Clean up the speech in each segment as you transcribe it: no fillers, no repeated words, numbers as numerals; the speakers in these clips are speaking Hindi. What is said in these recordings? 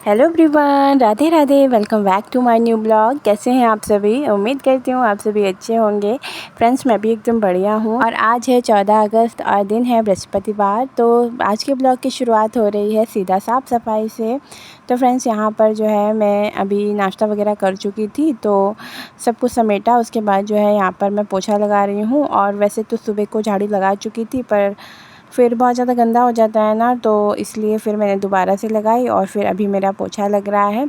Hello everyone, Radhe Radhe. Welcome back to my new blog. कैसे हैं आप सभी? उम्मीद करती हूँ आप सभी अच्छे होंगे। फ्रेंड्स, मैं भी एकदम बढ़िया हूँ। और आज है 14 अगस्त और दिन है बृहस्पतिवार। तो आज के ब्लॉग की शुरुआत हो रही है सीधा साफ़ सफाई से। तो फ्रेंड्स, यहाँ पर जो है मैं अभी नाश्ता वगैरह कर चुकी थी, तो सब कुछ समेटा। उसके बाद जो है यहाँ पर मैं पोछा लगा रही हूँ। और वैसे तो सुबह को झाड़ू लगा चुकी थी, पर फिर बहुत ज़्यादा गंदा हो जाता है ना, तो इसलिए फिर मैंने दोबारा से लगाई और फिर अभी मेरा पोछा लग रहा है।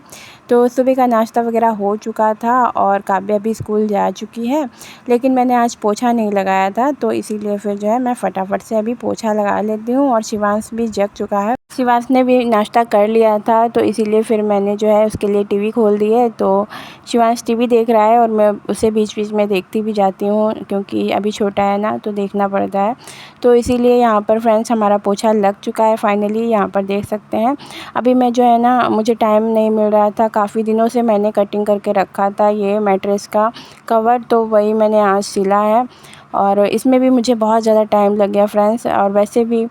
तो सुबह का नाश्ता वगैरह हो चुका था और काव्या भी स्कूल जा चुकी है, लेकिन मैंने आज पोछा नहीं लगाया था, तो इसीलिए फिर जो है मैं फटाफट से अभी पोछा लगा लेती हूँ। और शिवांश भी जग चुका है। शिवांश ने भी नाश्ता कर लिया था, तो इसीलिए फिर मैंने जो है उसके लिए टीवी खोल दी है। तो शिवांश टीवी देख रहा है और मैं उसे बीच बीच में देखती भी जाती हूँ, क्योंकि अभी छोटा है ना, तो देखना पड़ता है। तो इसीलिए यहाँ पर फ्रेंड्स हमारा पोछा लग चुका है फाइनली। यहाँ पर देख सकते हैं। अभी मैं जो है ना, मुझे टाइम नहीं मिल रहा था। काफ़ी दिनों से मैंने कटिंग करके रखा था ये मैट्रेस का कवर, तो वही मैंने आज सिला है। और इसमें भी मुझे बहुत ज़्यादा टाइम लग गया फ्रेंड्स। और वैसे भी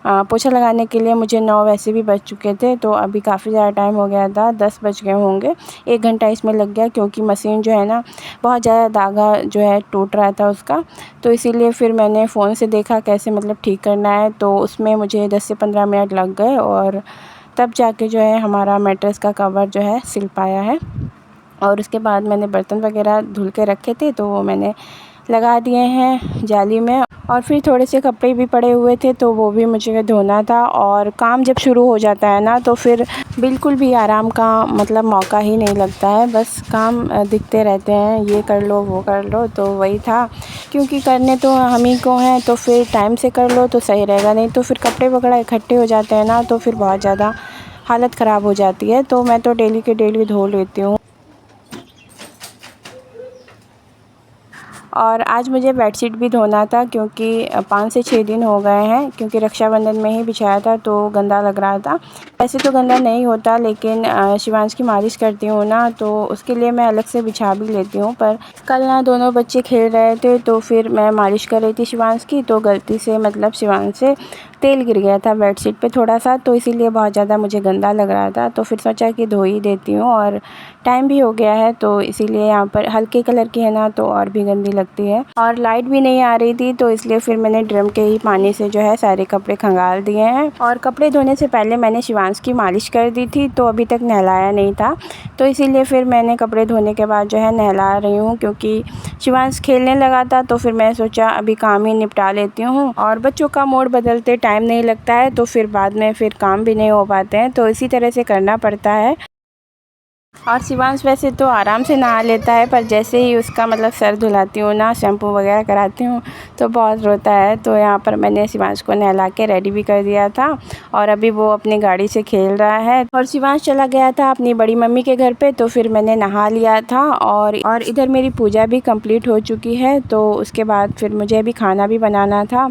पोछा लगाने के लिए मुझे 9 वैसे भी बज चुके थे, तो अभी काफ़ी ज़्यादा टाइम हो गया था, 10 बज गए होंगे। 1 घंटा इसमें लग गया, क्योंकि मशीन जो है ना, बहुत ज़्यादा धागा जो है टूट रहा था उसका। तो इसीलिए फिर मैंने फ़ोन से देखा कैसे मतलब ठीक करना है, तो उसमें मुझे 10 से 15 मिनट लग गए। और तब जाके जो है हमारा मैट्रेस का कवर जो है सिल पाया है। और उसके बाद मैंने बर्तन वगैरह धुल के रखे थे, तो वो मैंने लगा दिए हैं जाली में। और फिर थोड़े से कपड़े भी पड़े हुए थे, तो वो भी मुझे धोना था। और काम जब शुरू हो जाता है ना, तो फिर बिल्कुल भी आराम का मतलब मौका ही नहीं लगता है। बस काम दिखते रहते हैं, ये कर लो वो कर लो। तो वही था, क्योंकि करने तो हम ही को हैं, तो फिर टाइम से कर लो तो सही रहेगा। नहीं तो फिर कपड़े वगैरह इकट्ठे हो जाते हैं ना, तो फिर बहुत ज़्यादा हालत ख़राब हो जाती है। तो मैं तो डेली के डेली धो लेती हूँ। और आज मुझे बेडशीट भी धोना था, क्योंकि 5 से 6 दिन हो गए हैं, क्योंकि रक्षाबंधन में ही बिछाया था, तो गंदा लग रहा था। वैसे तो गंदा नहीं होता, लेकिन शिवांश की मालिश करती हूँ ना, तो उसके लिए मैं अलग से बिछा भी लेती हूँ। पर कल ना दोनों बच्चे खेल रहे थे, तो फिर मैं मालिश कर रही थी शिवांश की, तो गलती से मतलब शिवांश से तेल गिर गया था बेडशीट पे थोड़ा सा, तो इसीलिए बहुत ज़्यादा मुझे गंदा लग रहा था। तो फिर सोचा कि धो ही देती हूँ, और टाइम भी हो गया है, तो इसीलिए यहाँ पर हल्के कलर की है ना, तो और भी गंदी लगती है। और लाइट भी नहीं आ रही थी, तो इसलिए फिर मैंने ड्रम के ही पानी से जो है सारे कपड़े खंगाल दिए हैं। और कपड़े धोने से पहले मैंने शिवांश की मालिश कर दी थी, तो अभी तक नहलाया नहीं था, तो इसीलिए फिर मैंने कपड़े धोने के बाद जो है नहला रही हूँ। क्योंकि शिवांश खेलने लगा था, तो फिर मैं सोचा अभी काम ही निपटा लेती हूँ। और बच्चों का मूड बदलते टाइम नहीं लगता है, तो फिर बाद में फिर काम भी नहीं हो पाते हैं, तो इसी तरह से करना पड़ता है। और शिवांश वैसे तो आराम से नहा लेता है, पर जैसे ही उसका मतलब सर धुलाती हूँ ना, शैम्पू वगैरह कराती हूँ, तो बहुत रोता है। तो यहाँ पर मैंने शिवांश को नहला के रेडी भी कर दिया था, और अभी वो अपनी गाड़ी से खेल रहा है। और शिवांश चला गया था अपनी बड़ी मम्मी के घर पे, तो फिर मैंने नहा लिया था। और इधर मेरी पूजा भी कंप्लीट हो चुकी है, तो उसके बाद फिर मुझे अभी खाना भी बनाना था।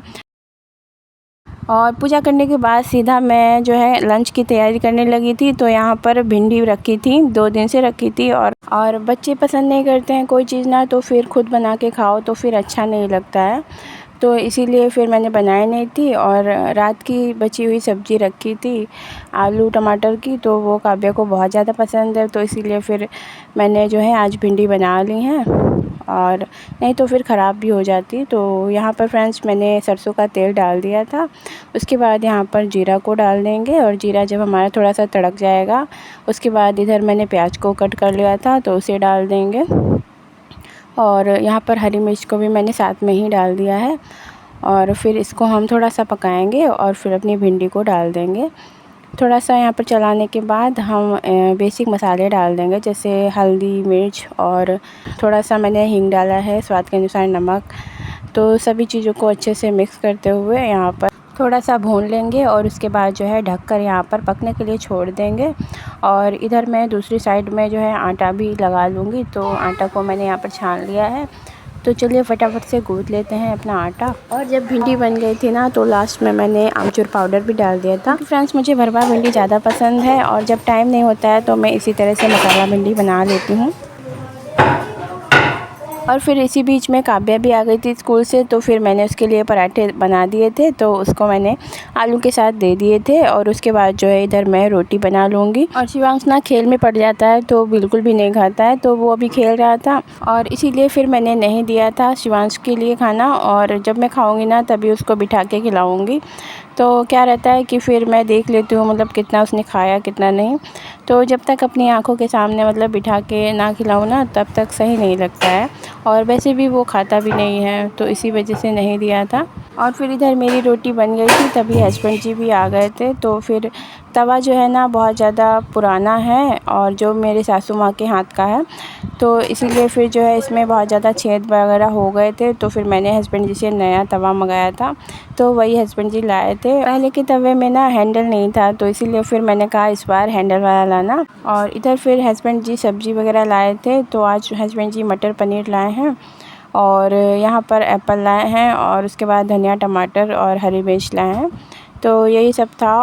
और पूजा करने के बाद सीधा मैं जो है लंच की तैयारी करने लगी थी। तो यहाँ पर भिंडी रखी थी, 2 दिन से रखी थी। और बच्चे पसंद नहीं करते हैं कोई चीज़ ना, तो फिर खुद बना के खाओ तो फिर अच्छा नहीं लगता है, तो इसीलिए फिर मैंने बनाई नहीं थी। और रात की बची हुई सब्ज़ी रखी थी आलू टमाटर की, तो वो काव्या को बहुत ज़्यादा पसंद है, तो इसीलिए फिर मैंने जो है आज भिंडी बना ली हैं। और नहीं तो फिर ख़राब भी हो जाती। तो यहाँ पर फ्रेंड्स मैंने सरसों का तेल डाल दिया था। उसके बाद यहाँ पर जीरा को डाल देंगे, और जीरा जब हमारा थोड़ा सा तड़क जाएगा, उसके बाद इधर मैंने प्याज को कट कर लिया था, तो उसे डाल देंगे। और यहाँ पर हरी मिर्च को भी मैंने साथ में ही डाल दिया है। और फिर इसको हम थोड़ा सा पकाएंगे, और फिर अपनी भिंडी को डाल देंगे। थोड़ा सा यहाँ पर चलाने के बाद हम बेसिक मसाले डाल देंगे, जैसे हल्दी मिर्च, और थोड़ा सा मैंने हींग डाला है, स्वाद के अनुसार नमक। तो सभी चीज़ों को अच्छे से मिक्स करते हुए यहाँ पर थोड़ा सा भून लेंगे, और उसके बाद जो है ढककर यहाँ पर पकने के लिए छोड़ देंगे। और इधर मैं दूसरी साइड में जो है आटा भी लगा लूँगी, तो आटा को मैंने यहाँ पर छान लिया है। तो चलिए फटाफट से गूँथ लेते हैं अपना आटा। और जब भिंडी बन गई थी ना, तो लास्ट में मैंने आमचूर पाउडर भी डाल दिया था। फ्रेंड्स मुझे भरवा भिंडी ज़्यादा पसंद है, और जब टाइम नहीं होता है तो मैं इसी तरह से मसाला भिंडी बना लेती हूँ। और फिर इसी बीच में काव्या भी आ गई थी स्कूल से, तो फिर मैंने उसके लिए पराठे बना दिए थे, तो उसको मैंने आलू के साथ दे दिए थे। और उसके बाद जो है इधर मैं रोटी बना लूँगी। और शिवांश ना खेल में पड़ जाता है तो बिल्कुल भी नहीं खाता है, तो वो अभी खेल रहा था और इसीलिए फिर मैंने नहीं दिया था शिवांश के लिए खाना। और जब मैं खाऊँगी ना तभी उसको बिठा के खिलाऊँगी। तो क्या रहता है कि फिर मैं देख लेती हूँ मतलब कितना उसने खाया कितना नहीं। तो जब तक अपनी आँखों के सामने मतलब बिठा के ना खिलाऊँ ना तब तक सही नहीं लगता है। और वैसे भी वो खाता भी नहीं है, तो इसी वजह से नहीं दिया था। और फिर इधर मेरी रोटी बन गई थी, तभी हस्बैंड जी भी आ गए थे। तो फिर तवा जो है ना बहुत ज़्यादा पुराना है और जो मेरे सासू माँ के हाथ का है, तो इसीलिए फिर जो है इसमें बहुत ज़्यादा छेद वगैरह हो गए थे। तो फिर मैंने हस्बैंड जी से नया तवा मंगाया था, तो वही हस्बैंड जी लाए थे। पहले के तवे में ना हैंडल नहीं था, तो इसीलिए फिर मैंने कहा इस बार हैंडल वाला लाना। और इधर फिर हस्बैंड जी सब्ज़ी वगैरह लाए थे, तो आज हस्बैंड जी मटर पनीर लाए हैं और यहाँ पर एप्पल लाए हैं और उसके बाद धनिया टमाटर और हरी मिर्च लाए हैं। तो यही सब था।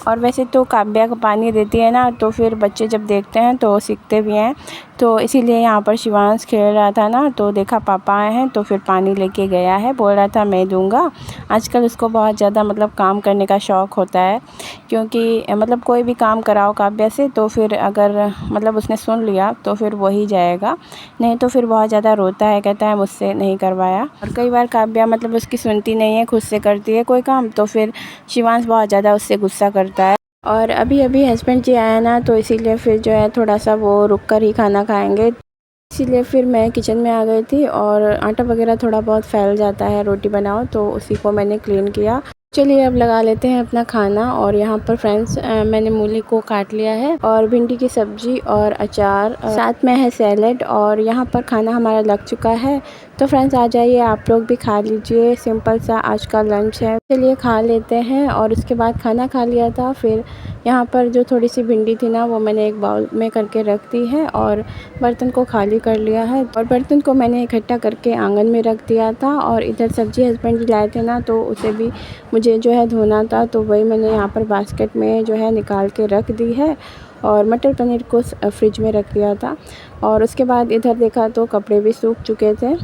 और वैसे तो काव्या को पानी देती है ना, तो फिर बच्चे जब देखते हैं तो सीखते भी हैं। तो इसीलिए यहाँ पर शिवांश खेल रहा था ना, तो देखा पापा आए हैं तो फिर पानी लेके गया है, बोल रहा था मैं दूंगा। आजकल उसको बहुत ज़्यादा मतलब काम करने का शौक़ होता है, क्योंकि मतलब कोई भी काम कराओ काव्या से तो फिर अगर मतलब उसने सुन लिया तो फिर वही जाएगा, नहीं तो फिर बहुत ज़्यादा रोता है, कहता है मुझसे नहीं करवाया। और कई बार काव्या मतलब उसकी सुनती नहीं है, खुद से करती है कोई काम, तो फिर शिवांश बहुत ज़्यादा उससे गुस्सा करता है। और अभी अभी हस्बैंड जी आया ना, तो इसीलिए फिर जो है थोड़ा सा वो रुक कर ही खाना खाएंगे। इसीलिए फिर मैं किचन में आ गई थी और आटा वगैरह थोड़ा बहुत फैल जाता है रोटी बनाओ, तो उसी को मैंने क्लीन किया। चलिए अब लगा लेते हैं अपना खाना। और यहाँ पर फ्रेंड्स मैंने मूली को काट लिया है और भिंडी की सब्ज़ी और अचार, साथ में है सैलेड। और यहाँ पर खाना हमारा लग चुका है। तो फ्रेंड्स आ जाइए आप लोग भी खा लीजिए, सिंपल सा आज का लंच है, चलिए खा लेते हैं। और उसके बाद खाना खा लिया था, फिर यहाँ पर जो थोड़ी सी भिंडी थी ना वो मैंने एक बाउल में करके रख दी है और बर्तन को खाली कर लिया है। और बर्तन को मैंने इकट्ठा करके आंगन में रख दिया था। और इधर सब्ज़ी हस्बैंड जी लाए थे ना, तो उसे भी मुझे जो है धोना था, तो वही मैंने यहाँ पर बास्केट में जो है निकाल के रख दी है। और मटर पनीर को फ्रिज में रख दिया था। और उसके बाद इधर देखा तो कपड़े भी सूख चुके थे,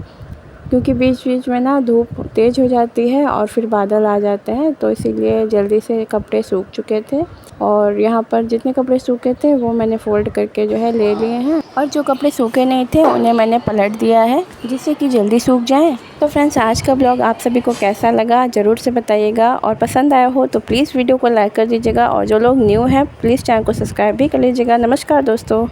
क्योंकि बीच बीच में ना धूप तेज़ हो जाती है और फिर बादल आ जाते हैं, तो इसीलिए जल्दी से कपड़े सूख चुके थे। और यहाँ पर जितने कपड़े सूखे थे वो मैंने फ़ोल्ड करके जो है ले लिए हैं। और जो कपड़े सूखे नहीं थे उन्हें मैंने पलट दिया है, जिससे कि जल्दी सूख जाएं। तो फ्रेंड्स आज का ब्लॉग आप सभी को कैसा लगा ज़रूर से बताइएगा, और पसंद आया हो तो प्लीज़ वीडियो को लाइक कर दीजिएगा। और जो लोग न्यू हैं प्लीज़ चैनल को सब्सक्राइब भी कर लीजिएगा। नमस्कार दोस्तों।